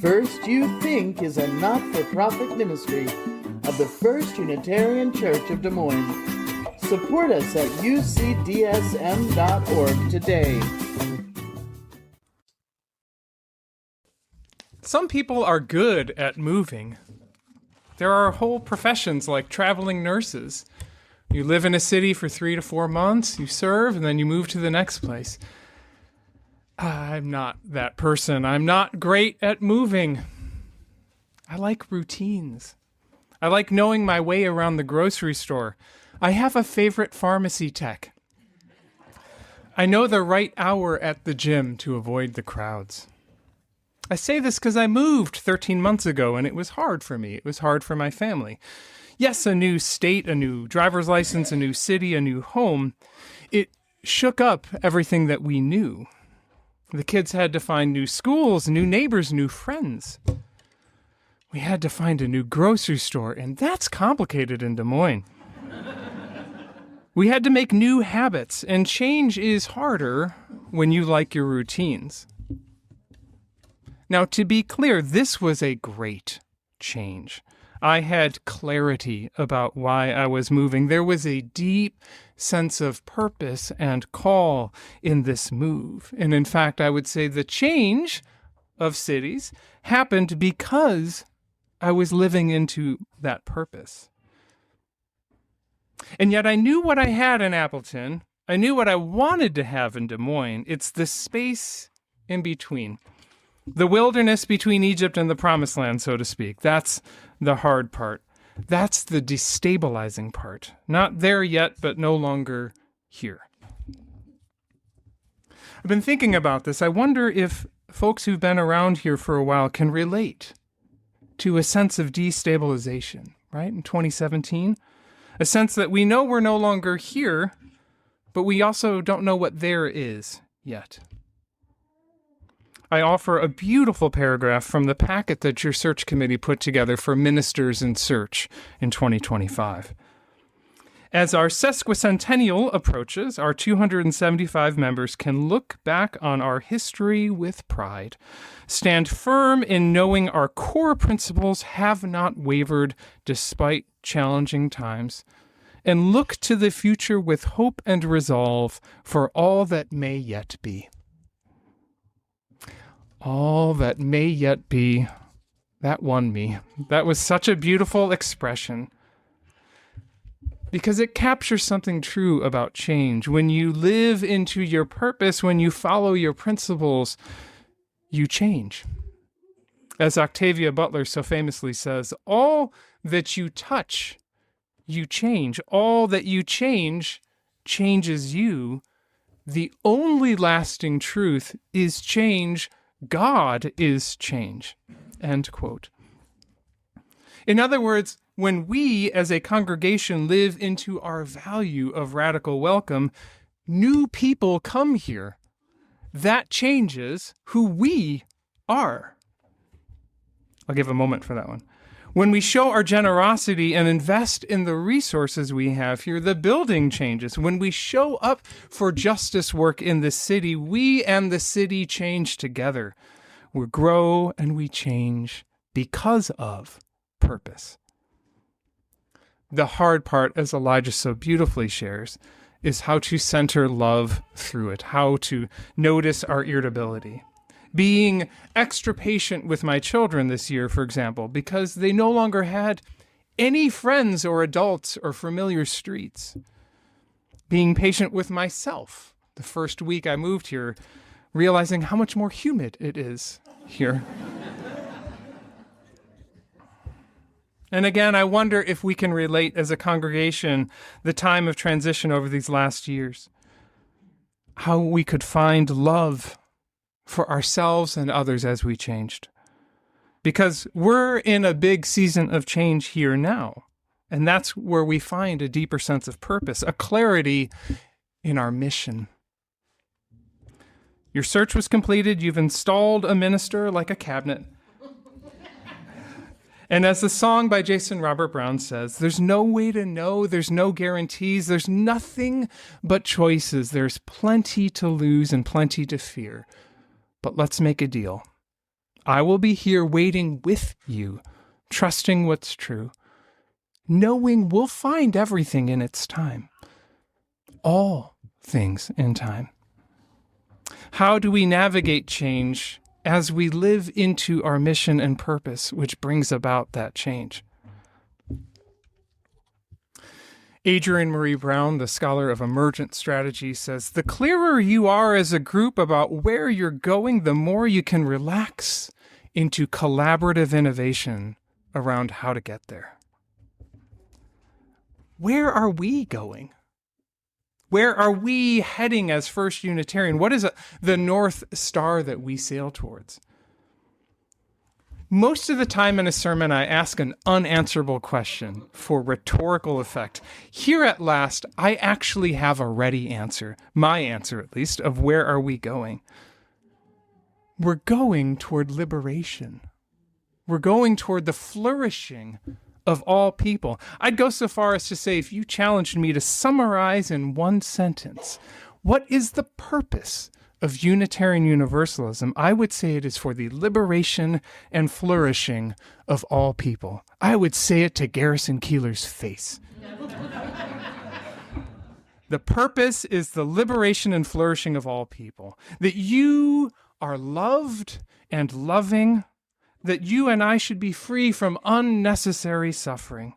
First You Think is a not-for-profit ministry of the First Unitarian Church of Des Moines. Support us at ucdsm.org today. Some people are good at moving. There are whole professions like traveling nurses. You live in a city for 3 to 4 months, you serve, and then you move to the next place. I'm not that person. I'm not great at moving. I like routines. I like knowing my way around the grocery store. I have a favorite pharmacy tech. I know the right hour at the gym to avoid the crowds. I say this because I moved 13 months ago, and it was hard for me. It was hard for my family. Yes, a new state, a new driver's license, a new city, a new home. It shook up everything that we knew. The kids had to find new schools, new neighbors, new friends. We had to find a new grocery store, and that's complicated in Des Moines. We had to make new habits, and change is harder when you like your routines. Now, to be clear, this was a great change. I had clarity about why I was moving. There was a deep sense of purpose and call in this move. And in fact, I would say the change of cities happened because I was living into that purpose. And yet I knew what I had in Appleton. I knew what I wanted to have in Des Moines. It's the space in between. The wilderness between Egypt and the Promised Land, so to speak. That's the hard part. That's the destabilizing part. Not there yet, but no longer here. I've been thinking about this. I wonder if folks who've been around here for a while can relate to a sense of destabilization, right? In 2017, a sense that we know we're no longer here, but we also don't know what there is yet. I offer a beautiful paragraph from the packet that your search committee put together for Ministers in Search in 2025. As our sesquicentennial approaches, our 275 members can look back on our history with pride, stand firm in knowing our core principles have not wavered despite challenging times, and look to the future with hope and resolve for all that may yet be. All that may yet be, that won me. That was such a beautiful expression because it captures something true about change. When you live into your purpose, when you follow your principles, you change. As Octavia Butler so famously says, all that you touch, you change. All that you change, changes you. The only lasting truth is change. God is change, end quote. In other words, when we as a congregation live into our value of radical welcome, new people come here. That changes who we are. I'll give a moment for that one. When we show our generosity and invest in the resources we have here, the building changes. When we show up for justice work in the city, we and the city change together. We grow and we change because of purpose. The hard part, as Elijah so beautifully shares, is how to center love through it, how to notice our irritability. Being extra patient with my children this year, for example, because they no longer had any friends or adults or familiar streets. Being patient with myself. The first week I moved here, realizing how much more humid it is here. And again, I wonder if we can relate as a congregation the time of transition over these last years. How we could find love for ourselves and others as we changed. Because we're in a big season of change here now. And that's where we find a deeper sense of purpose, a clarity in our mission. Your search was completed. You've installed a minister like a cabinet. And as the song by Jason Robert Brown says, there's no way to know, there's no guarantees, there's nothing but choices. There's plenty to lose and plenty to fear. But let's make a deal. I will be here waiting with you, trusting what's true, knowing we'll find everything in its time. All things in time. How do we navigate change as we live into our mission and purpose, which brings about that change? Adrienne Marie Brown, the scholar of emergent strategy, says, the clearer you are as a group about where you're going, the more you can relax into collaborative innovation around how to get there. Where are we going? Where are we heading as First Unitarian? What is the North Star that we sail towards? Most of the time in a sermon, I ask an unanswerable question for rhetorical effect. Here at last, I actually have a ready answer, my answer at least, of where are we going. We're going toward liberation. We're going toward the flourishing of all people. I'd go so far as to say, if you challenged me to summarize in one sentence, what is the purpose of Unitarian Universalism, I would say it is for the liberation and flourishing of all people. I would say it to Garrison Keillor's face. The purpose is the liberation and flourishing of all people. That you are loved and loving, that you and I should be free from unnecessary suffering.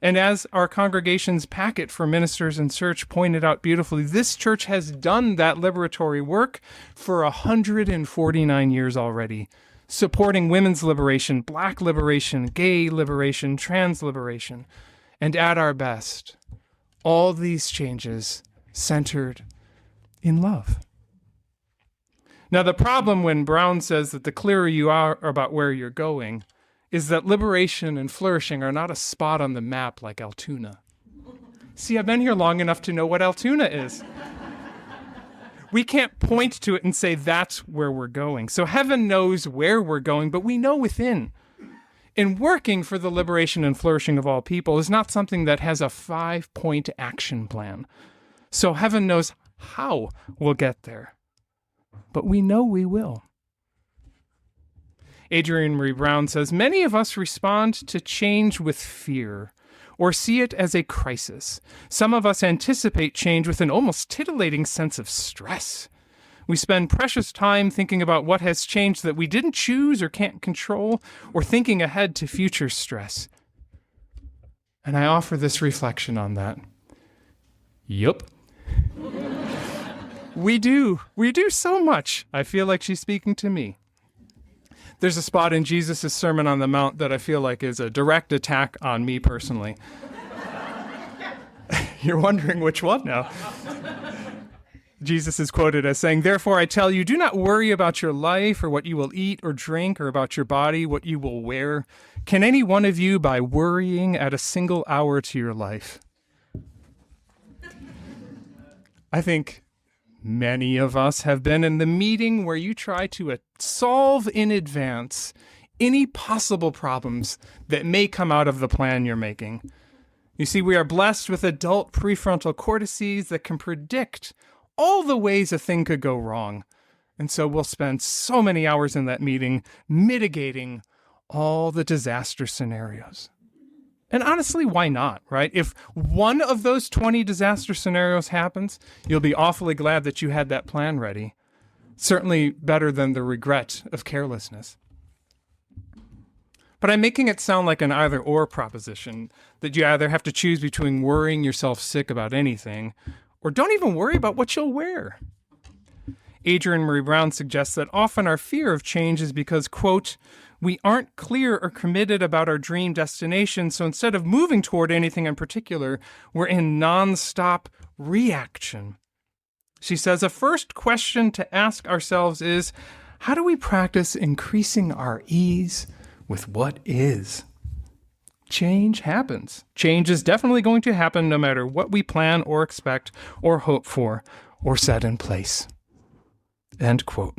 And as our congregation's packet for ministers in search pointed out beautifully, this church has done that liberatory work for 149 years already, supporting women's liberation, Black liberation, gay liberation, trans liberation, and at our best, all these changes centered in love. Now, the problem when Brown says that the clearer you are about where you're going is that liberation and flourishing are not a spot on the map like Altoona. See, I've been here long enough to know what Altoona is. We can't point to it and say that's where we're going. So heaven knows where we're going, but we know within. And working for the liberation and flourishing of all people is not something that has a 5-point action plan. So heaven knows how we'll get there. But we know we will. Adrienne Marie Brown says, many of us respond to change with fear or see it as a crisis. Some of us anticipate change with an almost titillating sense of stress. We spend precious time thinking about what has changed that we didn't choose or can't control, or thinking ahead to future stress. And I offer this reflection on that. Yup. We do so much. I feel like she's speaking to me. There's a spot in Jesus' Sermon on the Mount that I feel like is a direct attack on me personally. You're wondering which one now. Jesus is quoted as saying, therefore I tell you, do not worry about your life or what you will eat or drink, or about your body, what you will wear. Can any one of you, by worrying, add a single hour to your life? I think many of us have been in the meeting where you try to solve in advance any possible problems that may come out of the plan you're making. You see, we are blessed with adult prefrontal cortices that can predict all the ways a thing could go wrong. And so we'll spend so many hours in that meeting mitigating all the disaster scenarios. And honestly, why not, right? If one of those 20 disaster scenarios happens, you'll be awfully glad that you had that plan ready. Certainly better than the regret of carelessness. But I'm making it sound like an either-or proposition, that you either have to choose between worrying yourself sick about anything, or don't even worry about what you'll wear. Adrienne Marie Brown suggests that often our fear of change is because, quote, we aren't clear or committed about our dream destination, so instead of moving toward anything in particular, we're in nonstop reaction. She says a first question to ask ourselves is, how do we practice increasing our ease with what is? Change happens. Change is definitely going to happen no matter what we plan or expect or hope for or set in place. End quote.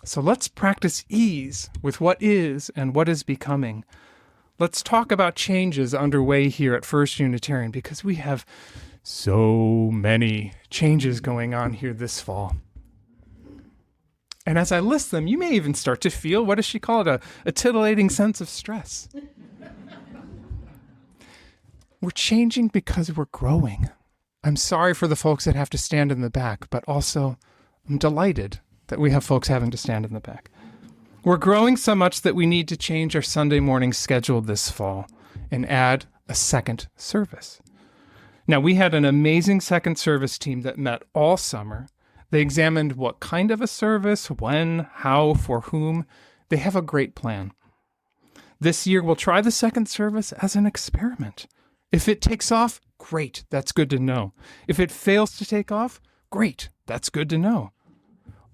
So let's practice ease with what is and what is becoming. Let's talk about changes underway here at First Unitarian, because we have so many changes going on here this fall. And as I list them, you may even start to feel, what does she call it, a titillating sense of stress. We're changing because we're growing. I'm sorry for the folks that have to stand in the back, but also I'm delighted that we have folks having to stand in the back. We're growing so much that we need to change our Sunday morning schedule this fall and add a second service. Now, we had an amazing second service team that met all summer. They examined what kind of a service, when, how, for whom. They have a great plan. This year, we'll try the second service as an experiment. If it takes off, great, that's good to know. If it fails to take off, great, that's good to know.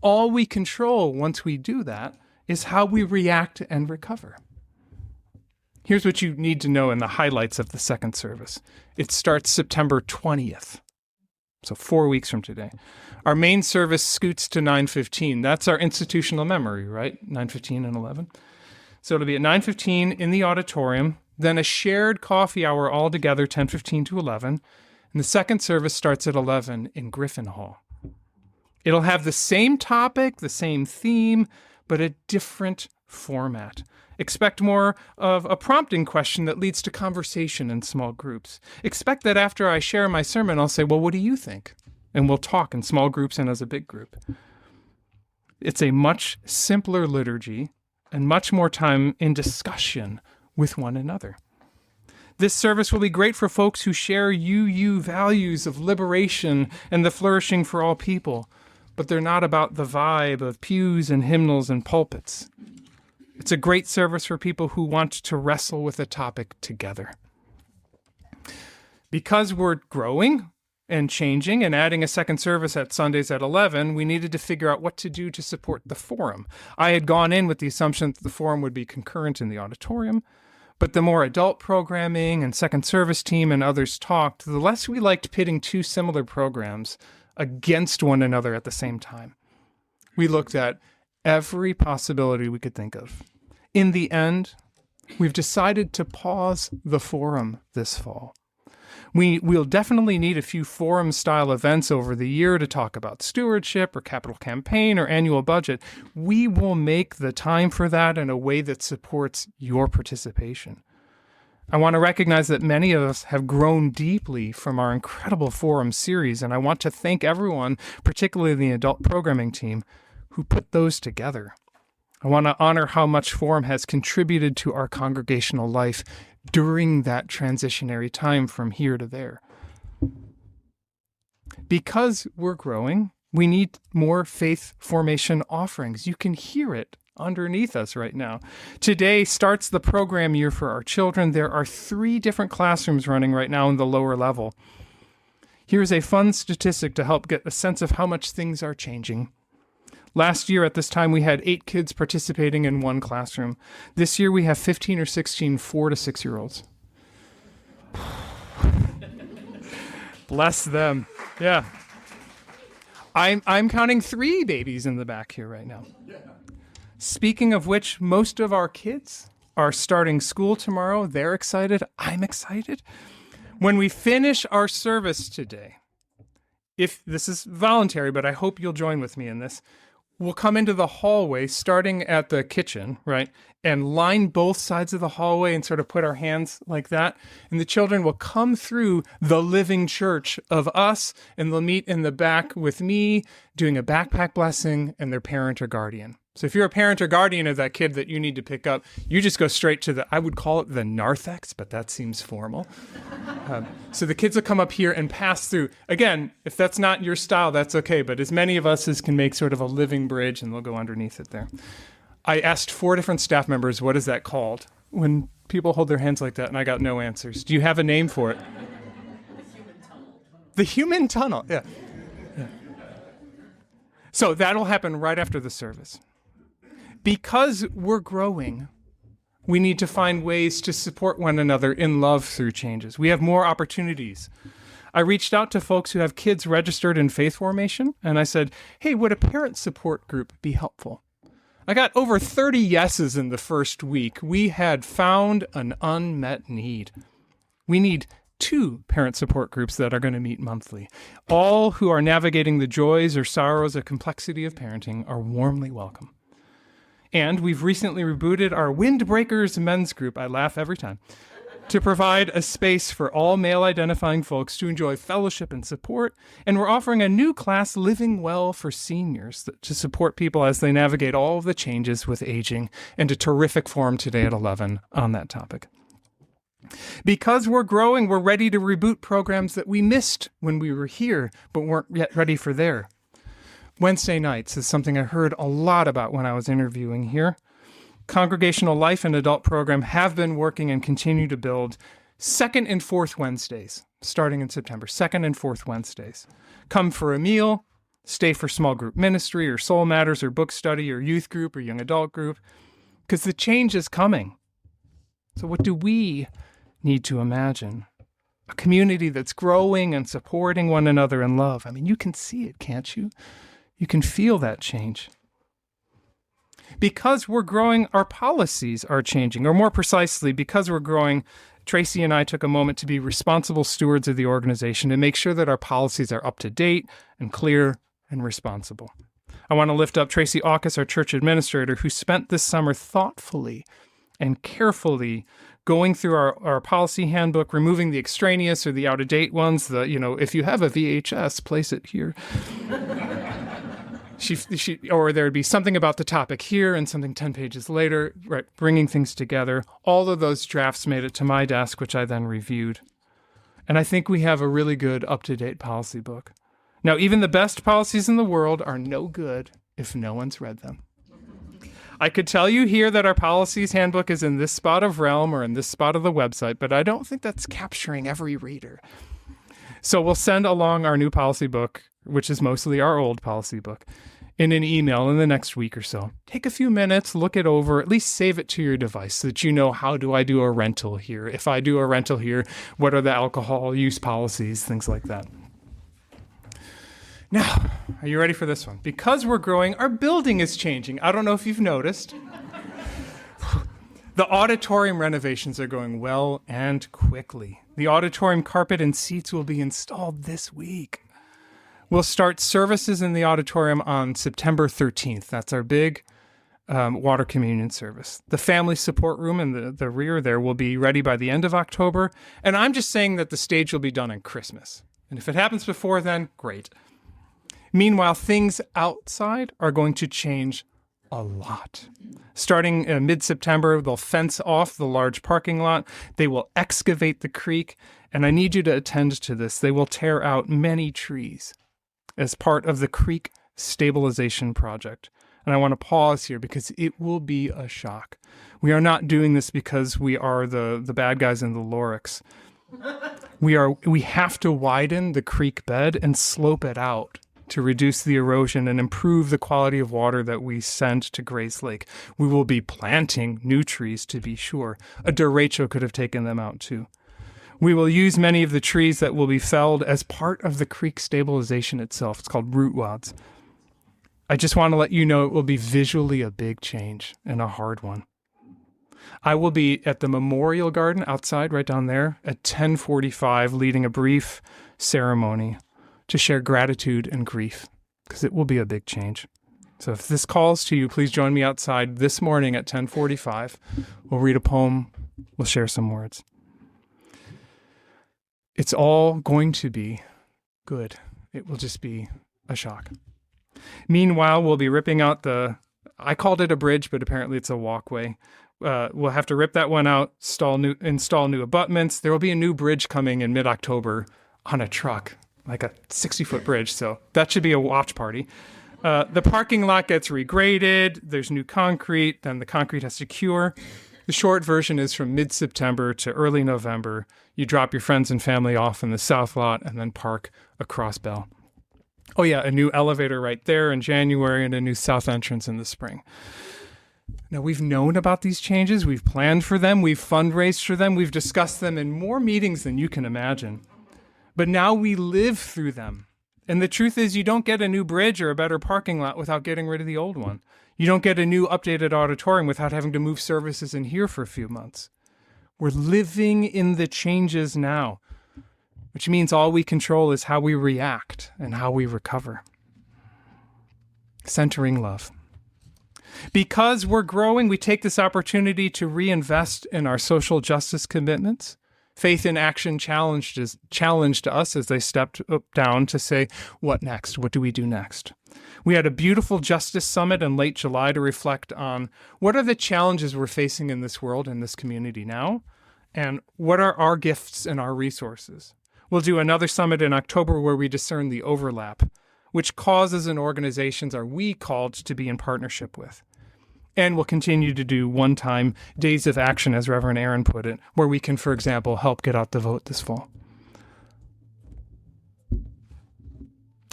All we control once we do that is how we react and recover. Here's what you need to know in the highlights of the second service. It starts September 20th, so 4 weeks from today. Our main service scoots to 9:15. That's our institutional memory, right? 9:15 and 11. So it'll be at 9:15 in the auditorium, then a shared coffee hour all together, 10:15 to 11. And the second service starts at 11 in Griffin Hall. It'll have the same topic, the same theme, but a different format. Expect more of a prompting question that leads to conversation in small groups. Expect that after I share my sermon, I'll say, well, what do you think? And we'll talk in small groups and as a big group. It's a much simpler liturgy and much more time in discussion with one another. This service will be great for folks who share UU values of liberation and the flourishing for all people, but they're not about the vibe of pews and hymnals and pulpits. It's a great service for people who want to wrestle with a topic together. Because we're growing and changing and adding a second service at Sundays at 11, we needed to figure out what to do to support the forum. I had gone in with the assumption that the forum would be concurrent in the auditorium, but the more adult programming and second service team and others talked, the less we liked pitting two similar programs against one another at the same time. We looked at every possibility we could think of. In the end, we've decided to pause the forum this fall. We'll definitely need a few forum-style events over the year to talk about stewardship or capital campaign or annual budget. We will make the time for that in a way that supports your participation. I want to recognize that many of us have grown deeply from our incredible forum series, and I want to thank everyone, particularly the adult programming team, who put those together. I want to honor how much forum has contributed to our congregational life during that transitionary time from here to there. Because we're growing, we need more faith formation offerings. You can hear it underneath us right now. Today starts the program year for our children. There are 3 different classrooms running right now in the lower level. Here's a fun statistic to help get a sense of how much things are changing. Last year at this time, we had 8 kids participating in one classroom. This year, we have 15 or 16 4 to 6-year-olds. Bless them. Yeah. I'm counting 3 babies in the back here right now. Speaking of which, most of our kids are starting school tomorrow. They're excited. I'm excited. When we finish our service today, if this is voluntary, but I hope you'll join with me in this, we'll come into the hallway, starting at the kitchen, right, and line both sides of the hallway and sort of put our hands like that. And the children will come through the living church of us, and they'll meet in the back with me, doing a backpack blessing and their parent or guardian. So if you're a parent or guardian of that kid that you need to pick up, you just go straight to the, I would call it the narthex, but that seems formal. So the kids will come up here and pass through. Again, if that's not your style, that's okay, but as many of us as can make sort of a living bridge, and they'll go underneath it there. I asked 4 different staff members, what is that called? When people hold their hands like that, and I got no answers. Do you have a name for it? The human tunnel. The human tunnel, yeah. So that'll happen right after the service. Because we're growing, we need to find ways to support one another in love through changes. We have more opportunities. I reached out to folks who have kids registered in faith formation, and I said, hey, would a parent support group be helpful? I got over 30 yeses in the first week. We had found an unmet need. We need 2 parent support groups that are going to meet monthly. All who are navigating the joys or sorrows or complexity of parenting are warmly welcome. And we've recently rebooted our Windbreakers men's group, I laugh every time, to provide a space for all male-identifying folks to enjoy fellowship and support. And we're offering a new class, Living Well for Seniors, to support people as they navigate all of the changes with aging, and a terrific forum today at 11 on that topic. Because we're growing, we're ready to reboot programs that we missed when we were here, but weren't yet ready for there. Wednesday nights is something I heard a lot about when I was interviewing here. Congregational Life and Adult Program have been working and continue to build second and fourth Wednesdays, starting in September, second and fourth Wednesdays. Come for a meal, stay for small group ministry or soul matters or book study or youth group or young adult group, because the change is coming. So what do we need to imagine? A community that's growing and supporting one another in love. I mean, you can see it, can't you? You can feel that change. Because we're growing, our policies are changing, or more precisely, because we're growing, Tracy and I took a moment to be responsible stewards of the organization and make sure that our policies are up to date and clear and responsible. I want to lift up Tracy Aukus, our church administrator, who spent this summer thoughtfully and carefully going through our policy handbook, removing the extraneous or the out-of-date ones, if you have a VHS, place it here. Or there'd be something about the topic here and something 10 pages later, right? Bringing things together. All of those drafts made it to my desk, which I then reviewed. And I think we have a really good up-to-date policy book. Now, even the best policies in the world are no good if no one's read them. I could tell you here that our policies handbook is in this spot of Realm or in this spot of the website, but I don't think that's capturing every reader. So we'll send along our new policy book, which is mostly our old policy book, in an email in the next week or so. Take a few minutes, look it over, at least save it to your device so that you know, how do I do a rental here? If I do a rental here, what are the alcohol use policies, things like that. Now, are you ready for this one? Because we're growing, our building is changing. I don't know if you've noticed. The auditorium renovations are going well and quickly. The auditorium carpet and seats will be installed this week. We'll start services in the auditorium on September 13th. That's our big water communion service. The family support room in the rear there will be ready by the end of October. And I'm just saying that the stage will be done on Christmas. And if it happens before then, great. Meanwhile, things outside are going to change a lot. Starting in mid-September, they'll fence off the large parking lot. They will excavate the creek. And I need you to attend to this. They will tear out many trees as part of the creek stabilization project. And I want to pause here because it will be a shock. We are not doing this because we are the bad guys in the Lorix. We have to widen the creek bed and slope it out to reduce the erosion and improve the quality of water that we send to Grays Lake. We will be planting new trees, to be sure. A derecho could have taken them out too. We will use many of the trees that will be felled as part of the creek stabilization itself. It's called root wads. I just want to let you know it will be visually a big change and a hard one. I will be at the Memorial Garden outside right down there at 10:45 leading a brief ceremony to share gratitude and grief, because it will be a big change. So if this calls to you, please join me outside this morning at 10:45. We'll read a poem. We'll share some words. It's all going to be good. It will just be a shock. Meanwhile, we'll be ripping out I called it a bridge, but apparently it's a walkway. We'll have to rip that one out, install new abutments. There will be a new bridge coming in mid-October on a truck, like a 60-foot bridge. So that should be a watch party. The parking lot gets regraded. There's new concrete. Then the concrete has to cure. The short version is from mid-September to early November. You drop your friends and family off in the south lot and then park across Bell. Oh yeah, a new elevator right there in January and a new south entrance in the spring. Now, we've known about these changes. We've planned for them. We've fundraised for them. We've discussed them in more meetings than you can imagine. But now we live through them. And the truth is, you don't get a new bridge or a better parking lot without getting rid of the old one. You don't get a new updated auditorium without having to move services in here for a few months. We're living in the changes now. which means all we control is how we react and how we recover. Centering love. Because we're growing, we take this opportunity to reinvest in our social justice commitments. Faith in Action challenged us as they stepped down to say, what next? What do we do next? We had a beautiful Justice Summit in late July to reflect on what are the challenges we're facing in this world, in this community now, and what are our gifts and our resources. We'll do another summit in October where we discern the overlap. Which causes and organizations are we called to be in partnership with? And we'll continue to do one-time days of action, as Reverend Aaron put it, where we can, for example, help get out the vote this fall.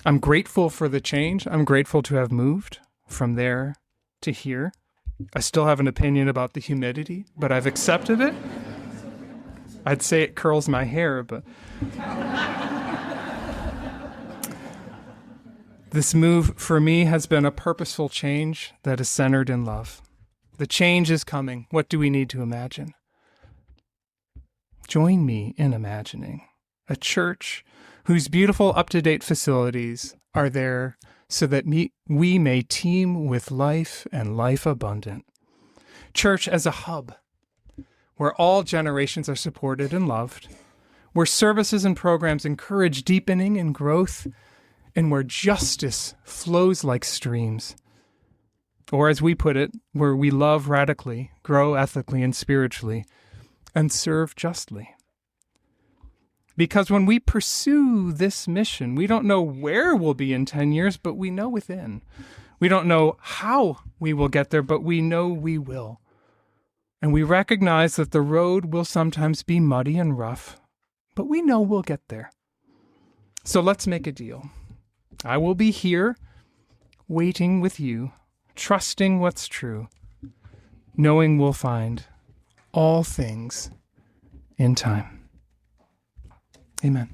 I'm grateful for the change. I'm grateful to have moved from there to here. I still have an opinion about the humidity, but I've accepted it. I'd say it curls my hair, but... This move for me has been a purposeful change that is centered in love. The change is coming. What do we need to imagine? Join me in imagining a church whose beautiful up-to-date facilities are there so that we may teem with life and life abundant. Church as a hub where all generations are supported and loved, where services and programs encourage deepening and growth, and where justice flows like streams. Or as we put it, where we love radically, grow ethically and spiritually, and serve justly. Because when we pursue this mission, we don't know where we'll be in 10 years, but we know within. We don't know how we will get there, but we know we will. And we recognize that the road will sometimes be muddy and rough, but we know we'll get there. So let's make a deal. I will be here, waiting with you, trusting what's true, knowing we'll find all things in time. Amen.